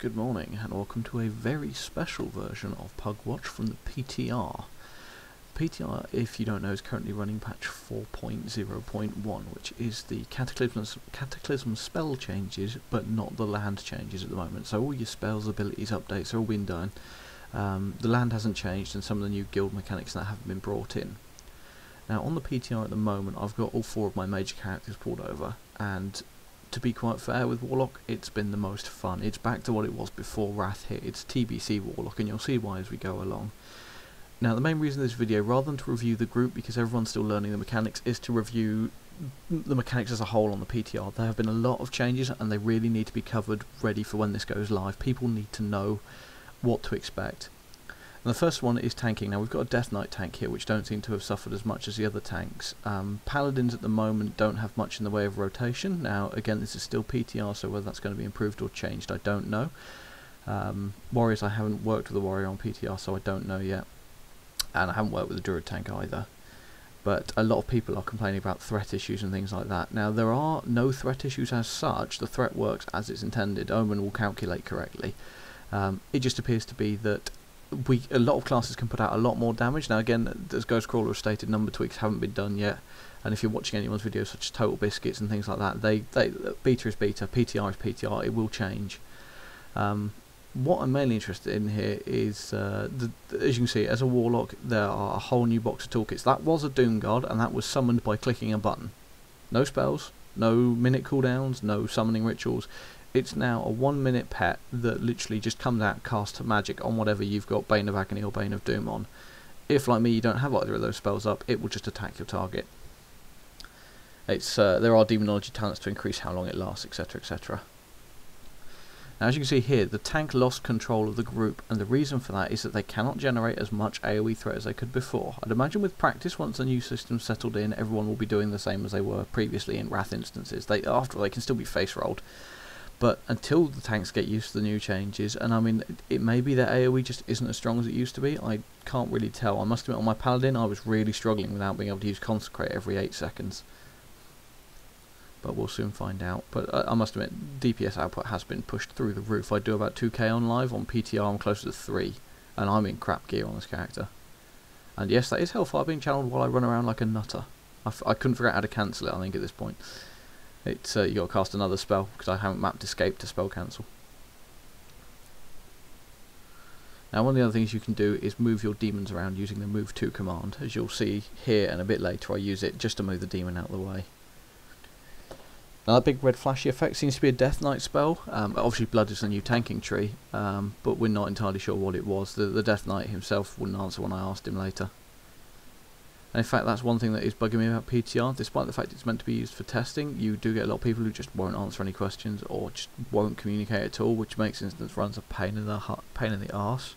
Good morning and welcome to a very special version of Pugwatch from the PTR. PTR, if you don't know, is currently running patch 4.0.1, which is the Cataclysm spell changes, but not the land changes at the moment. So all your spells, abilities, updates are all been done. The land hasn't changed, and some of the new guild mechanics that haven't been brought in. Now on the PTR at the moment, I've got all 4 of my major characters pulled over, and to be quite fair with Warlock, it's been the most fun. It's back to what it was before Wrath hit. It's TBC Warlock, and you'll see why as we go along. Now the main reason of this video, rather than to review the group because everyone's still learning the mechanics, is to review the mechanics as a whole on the PTR. There have been a lot of changes and they really need to be covered ready for when this goes live. People need to know what to expect. And the first one is tanking. Now we've got a Death Knight tank here which don't seem to have suffered as much as the other tanks. Paladins at the moment don't have much in the way of rotation. Now again, this is still PTR, so whether that's going to be improved or changed I don't know. Warriors, I haven't worked with a warrior on PTR, so I don't know yet. And I haven't worked with a Druid tank either. But a lot of people are complaining about threat issues and things like that. Now there are no threat issues as such. The threat works as it's intended. Omen will calculate correctly. It just appears to be that a lot of classes can put out a lot more damage. Now again, as Ghostcrawler has stated, number tweaks haven't been done yet, and if you're watching anyone's videos such as Total Biscuits and things like that, beta is beta, PTR is PTR, it will change. What I'm mainly interested in here is, as you can see, as a Warlock there are a whole new box of toolkits. That was a Doom Guard, and that was summoned by clicking a button. No spells, no minute cooldowns, no summoning rituals. It's now a 1 minute pet that literally just comes out, casts magic on whatever you've got Bane of Agony or Bane of Doom on. If, like me, you don't have either of those spells up, it will just attack your target. There are demonology talents to increase how long it lasts, etc, etc. Now as you can see here, the tank lost control of the group, and the reason for that is that they cannot generate as much AoE threat as they could before. I'd imagine with practice, once the new system's settled in, everyone will be doing the same as they were previously in Wrath instances. After all, they can still be face rolled. But until the tanks get used to the new changes, and I mean, it may be that AoE just isn't as strong as it used to be, I can't really tell. I must admit, on my Paladin I was really struggling without being able to use Consecrate every 8 seconds. But we'll soon find out. But I must admit, DPS output has been pushed through the roof. I do about 2k on live. On PTR I'm closer to 3, and I'm in crap gear on this character. And yes, that is Hellfire being channeled while I run around like a nutter. I couldn't figure out how to cancel it, I think, at this point. It's you got to cast another spell because I haven't mapped Escape to spell cancel. Now one of the other things you can do is move your demons around using the move to command. As you'll see here and a bit later, I use it just to move the demon out of the way. Now that big red flashy effect seems to be a Death Knight spell. Obviously Blood is the new tanking tree, but we're not entirely sure what it was. The Death Knight himself wouldn't answer when I asked him later. And in fact, that's one thing that is bugging me about PTR. Despite the fact it's meant to be used for testing, you do get a lot of people who just won't answer any questions or just won't communicate at all, which makes instance runs a pain in the arse.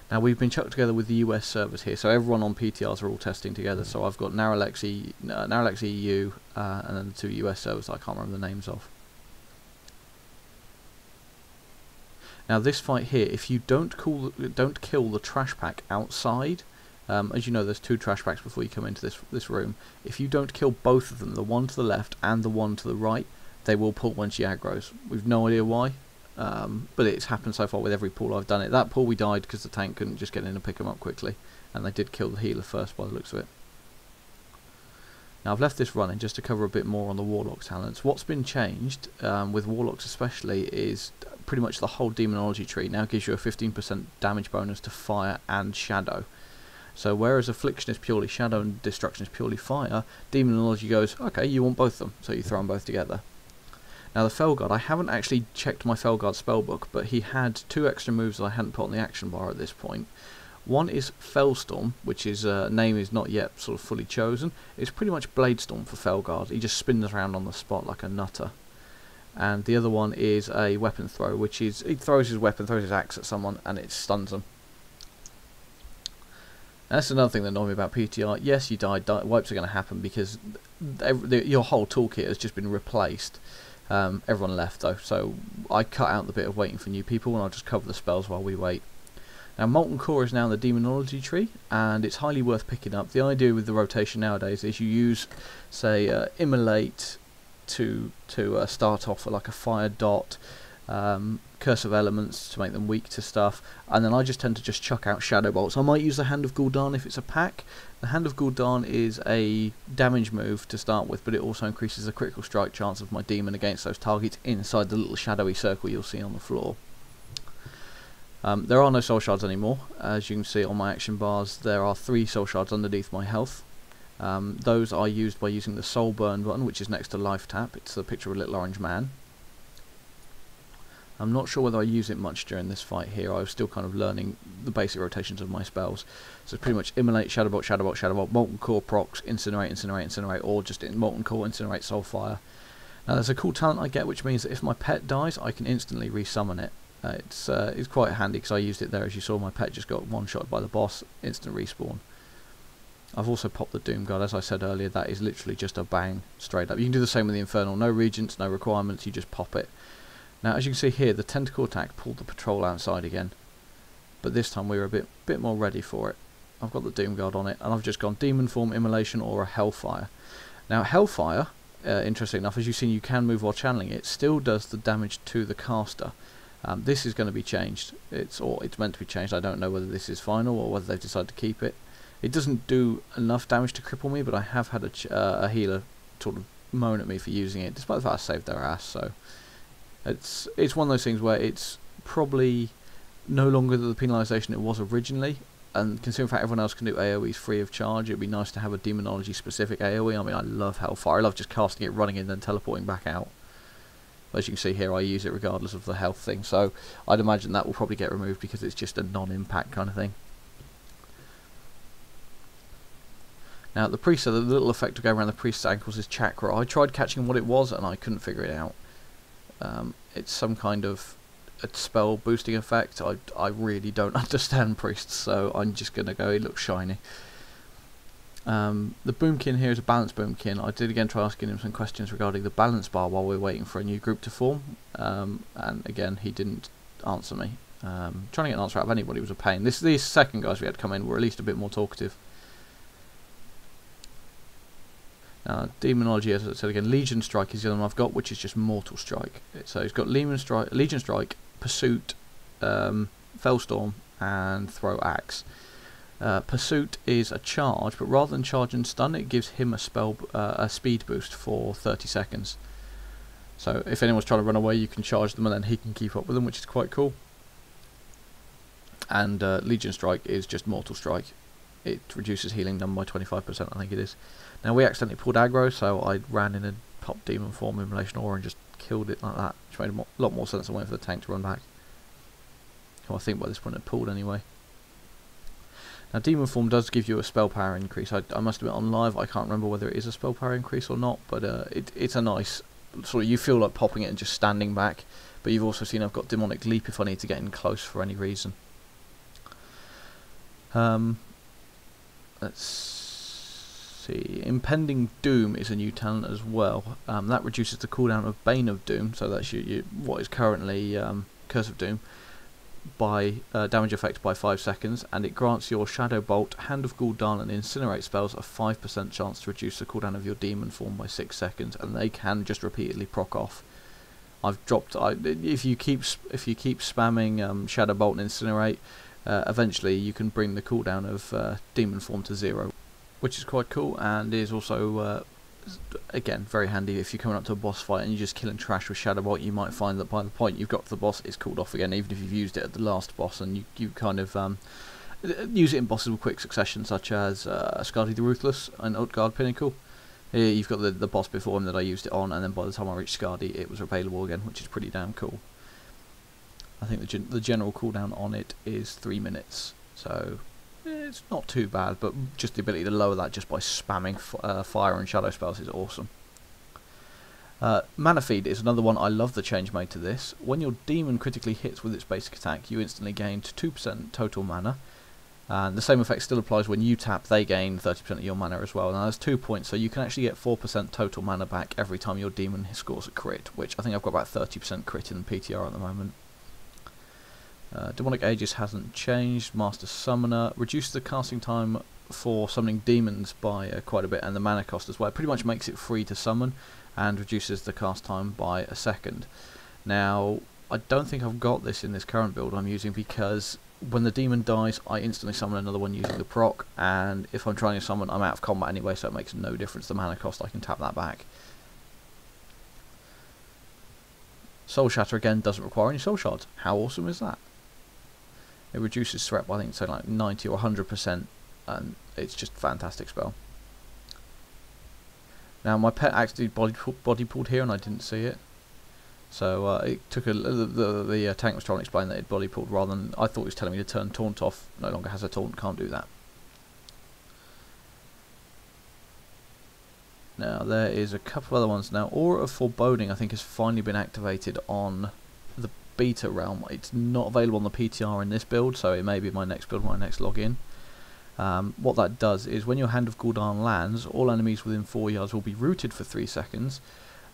Now we've been chucked together with the US servers here, so everyone on PTRs are all testing together. So I've got Naralex EU and then the 2 US servers that I can't remember the names of. Now this fight here, if you don't kill the trash pack outside. As you know, there's 2 trash packs before you come into this room. If you don't kill both of them, the one to the left and the one to the right, they will pull when she aggroes. We've no idea why, but it's happened so far with every pull I've done it. That pull we died because the tank couldn't just get in and pick them up quickly, and they did kill the healer first by the looks of it. Now I've left this running just to cover a bit more on the Warlock talents. What's been changed, with Warlocks especially, is pretty much the whole demonology tree now gives you a 15% damage bonus to fire and shadow. So whereas Affliction is purely shadow and Destruction is purely fire, Demonology goes, okay, you want both of them, so you throw them both together. Now the Felguard, I haven't actually checked my Felguard spellbook, but he had 2 extra moves that I hadn't put on the action bar at this point. One is Fellstorm, which his name is not yet sort of fully chosen. It's pretty much Bladestorm for Felguard. He just spins around on the spot like a nutter. And the other one is a Weapon Throw, which is, he throws his weapon, throws his axe at someone, and it stuns them. That's another thing that annoyed me about PTR. Yes, you died. Wipes are going to happen because your whole toolkit has just been replaced. Everyone left though, so I cut out the bit of waiting for new people, and I'll just cover the spells while we wait. Now Molten Core is now in the Demonology tree, and it's highly worth picking up. The idea with the rotation nowadays is you use, say, Immolate to start off with like a fire dot, Curse of Elements to make them weak to stuff, and then I just tend to just chuck out Shadow Bolts. I might use the Hand of Gul'dan if it's a pack. The Hand of Gul'dan is a damage move to start with, but it also increases the critical strike chance of my demon against those targets inside the little shadowy circle you'll see on the floor. There are no soul shards anymore. As you can see on my action bars, there are 3 soul shards underneath my health. Those are used by using the Soul Burn button, which is next to Life Tap. It's a picture of a little orange man. I'm not sure whether I use it much during this fight here. I was still kind of learning the basic rotations of my spells. So it's pretty much Immolate, Shadow Bolt, Shadow Bolt, Shadow Bolt, Molten Core, Procs, Incinerate, Incinerate, Incinerate, or just in Molten Core, Incinerate, Soulfire. Now there's a cool talent I get, which means that if my pet dies, I can instantly resummon it. It's quite handy because I used it there. As you saw, my pet just got one-shot by the boss, instant respawn. I've also popped the Doom Guard. As I said earlier, that is literally just a bang straight up. You can do the same with the Infernal. No regents, no requirements, you just pop it. Now, as you can see here, the Tentacle attack pulled the patrol outside again, but this time we were a bit more ready for it. I've got the Doom Guard on it, and I've just gone Demon Form, Immolation, or a Hellfire. Now, Hellfire, interesting enough, as you've seen, you can move while channeling it. Still does the damage to the caster. This is going to be changed. It's meant to be changed. I don't know whether this is final or whether they've decided to keep it. It doesn't do enough damage to cripple me, but I have had a healer sort of moan at me for using it, despite the fact I saved their ass. So. It's one of those things where it's probably no longer the penalisation it was originally, and considering the fact everyone else can do AoEs free of charge, it'd be nice to have a demonology specific AoE. I mean, I love Hellfire. I love just casting it, running in, then teleporting back out. As you can see here, I use it regardless of the health thing, so I'd imagine that will probably get removed because it's just a non-impact kind of thing. Now the priest, the little effect to go around the priest's ankles is chakra. I tried catching what it was and I couldn't figure it out. It's some kind of a spell boosting effect. I really don't understand priests, so I'm just going to go, it looks shiny. The Boomkin here is a balance Boomkin. I did again try asking him some questions regarding the balance bar while we were waiting for a new group to form, and again he didn't answer me. Trying to get an answer out of anybody was a pain. These second guys we had come in were at least a bit more talkative. Demonology, as I said again, Legion Strike is the other one I've got, which is just Mortal Strike. So he's got Legion Strike, Pursuit, Fellstorm, and Throw Axe. Pursuit is a charge, but rather than charge and stun, it gives him a speed boost for 30 seconds. So if anyone's trying to run away, you can charge them, and then he can keep up with them, which is quite cool. And Legion Strike is just Mortal Strike. It reduces healing done by 25%, I think it is. Now we accidentally pulled aggro, so I ran in and popped Demon Form, Immolation Aura, and just killed it like that, which made a lot more sense than waiting for the tank to run back. Well, I think by this point it pulled anyway. Now Demon Form does give you a spell power increase. I must admit on live I can't remember whether it is a spell power increase or not, but it's a nice sort of, you feel like popping it and just standing back, but you've also seen I've got Demonic Leap if I need to get in close for any reason. Let's see. Impending Doom is a new talent as well. That reduces the cooldown of Bane of Doom, so that's what is currently Curse of Doom, by damage effect by 5 seconds, and it grants your Shadow Bolt, Hand of Gul'dan, and Incinerate spells a 5% chance to reduce the cooldown of your demon form by 6 seconds, and they can just repeatedly proc off. I've dropped. If you keep spamming Shadow Bolt and Incinerate, eventually you can bring the cooldown of demon form to 0, which is quite cool, and is also again very handy if you're coming up to a boss fight and you're just killing trash with Shadow Bolt. You might find that by the point you've got to the boss, it's cooled off again, even if you've used it at the last boss, and you kind of use it in bosses with quick succession, such as Skadi the Ruthless and Utgard Pinnacle. Here you've got the boss before him that I used it on, and then by the time I reached Skadi it was available again, which is pretty damn cool. I think the general cooldown on it is 3 minutes, so it's not too bad, but just the ability to lower that just by spamming fire and shadow spells is awesome. Mana Feed is another one. I love the change made to this. When your demon critically hits with its basic attack, you instantly gain 2% total mana, and the same effect still applies when you tap. They gain 30% of your mana as well. Now there's 2 points, so you can actually get 4% total mana back every time your demon scores a crit, which I think I've got about 30% crit in PTR at the moment. Demonic Aegis hasn't changed. Master Summoner reduces the casting time for summoning demons by quite a bit, and the mana cost as well. It pretty much makes it free to summon and reduces the cast time by a second. Now I don't think I've got this in this current build I'm using, because when the demon dies I instantly summon another one using the proc, and if I'm trying to summon I'm out of combat anyway, so it makes no difference the mana cost, I can tap that back. Soul Shatter again doesn't require any soul shards. How awesome is that? It reduces threat by I think it's like 90 or 100%, and it's just a fantastic spell. Now my pet actually body pulled here and I didn't see it. So it took the tank was trying to explain that it body pulled rather than, I thought it was telling me to turn taunt off. No longer has a taunt, can't do that. Now there is a couple of other ones. Now Aura of Foreboding I think has finally been activated on the beta realm. It's not available on the PTR in this build, so it may be my next build, my next login. What that does is when your Hand of Gul'dan lands, all enemies within 4 yards will be rooted for 3 seconds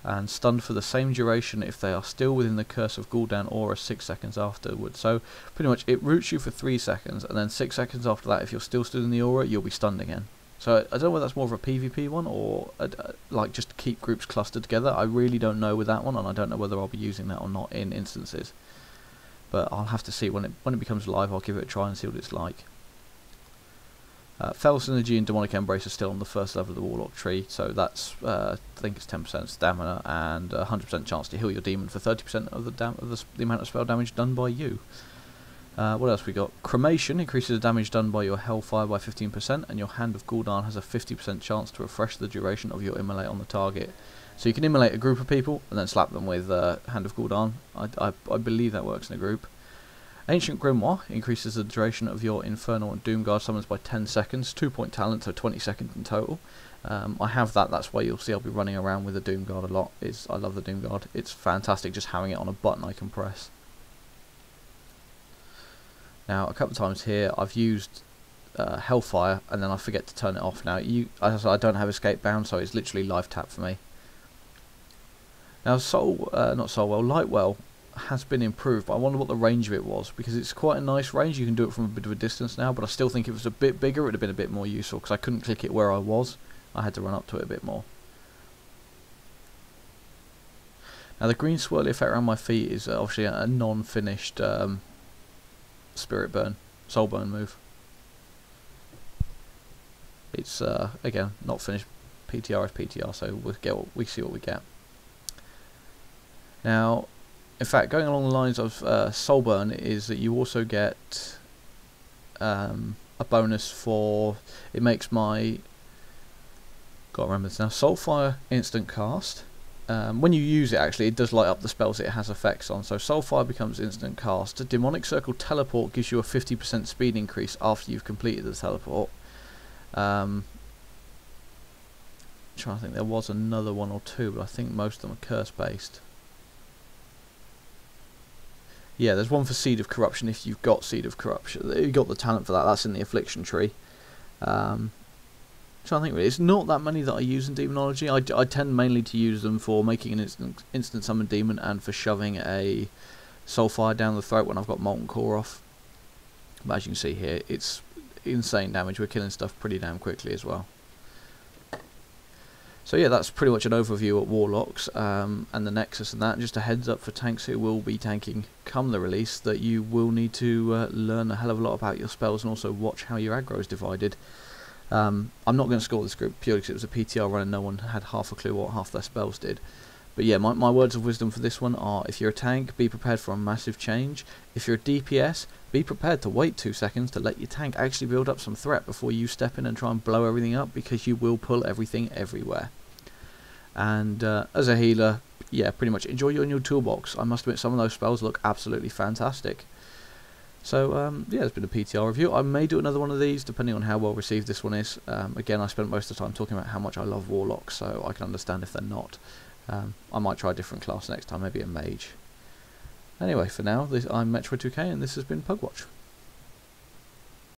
and stunned for the same duration if they are still within the Curse of Gul'dan aura 6 seconds afterwards. So pretty much it roots you for 3 seconds, and then 6 seconds after that, if you're still stood in the aura, you'll be stunned again. So I don't know whether that's more of a PvP one or like just to keep groups clustered together. I really don't know with that one, and I don't know whether I'll be using that or not in instances. But I'll have to see when it becomes live. I'll give it a try and see what it's like. Fell Synergy and Demonic Embrace are still on the first level of the Warlock tree, so that's I think it's 10% stamina and 100% chance to heal your demon for 30% of the amount of spell damage done by you. What else we got? Cremation increases the damage done by your Hellfire by 15%, and your Hand of Gul'dan has a 50% chance to refresh the duration of your immolate on the target. So you can immolate a group of people and then slap them with Hand of Gul'dan. I believe that works in a group. Ancient Grimoire increases the duration of your Infernal and Doomguard summons by 10 seconds, 2-point talent, so 20 seconds in total. I have that, that's why you'll see I'll be running around with the Doomguard a lot. I love the Doomguard, it's fantastic just having it on a button I can press. Now a couple of times here I've used Hellfire and then I forget to turn it off. Now I don't have escape bound, so it's literally life tap for me. Now Lightwell has been improved, but I wonder what the range of it was, because it's quite a nice range. You can do it from a bit of a distance now, but I still think if it was a bit bigger it would have been a bit more useful, because I couldn't click it where I was. I had to run up to it a bit more. Now the green swirly effect around my feet is obviously a non-finished Spirit Burn, Soul Burn move. It's again not finished. PTR is PTR, so we see what we get. Now in fact, going along the lines of Soul Burn is that you also get a bonus for, it makes my, gotta remember this now, Soulfire instant cast. When you use it actually, it does light up the spells it has effects on, so Soulfire becomes instant cast. Demonic Circle Teleport gives you a 50% speed increase after you've completed the teleport. I'm trying to think, there was another one or two, but I think most of them are curse based. Yeah, there's one for Seed of Corruption if you've got Seed of Corruption. You've got the talent for that, that's in the Affliction tree. Trying to think, really, it's not that many that I use in Demonology. I tend mainly to use them for making an instant summon demon and for shoving a Soulfire down the throat when I've got Molten Core off. But as you can see here, it's insane damage. We're killing stuff pretty damn quickly as well. So yeah, that's pretty much an overview at Warlocks and the Nexus and that. Just a heads up for tanks who will be tanking come the release, that you will need to learn a hell of a lot about your spells and also watch how your aggro is divided. I'm not going to score this group purely because it was a PTR run and no one had half a clue what half their spells did. But yeah, my words of wisdom for this one are, if you're a tank, be prepared for a massive change. If you're a DPS, be prepared to wait 2 seconds to let your tank actually build up some threat before you step in and try and blow everything up, because you will pull everything everywhere. And as a healer, yeah, pretty much enjoy your new toolbox. I must admit, some of those spells look absolutely fantastic. So yeah, it's been a PTR review. I may do another one of these depending on how well received this one is. Again, I spent most of the time talking about how much I love Warlocks, so I can understand if they're not. I might try a different class next time, maybe a mage. Anyway, for now, I'm Metro2K and this has been Pugwatch.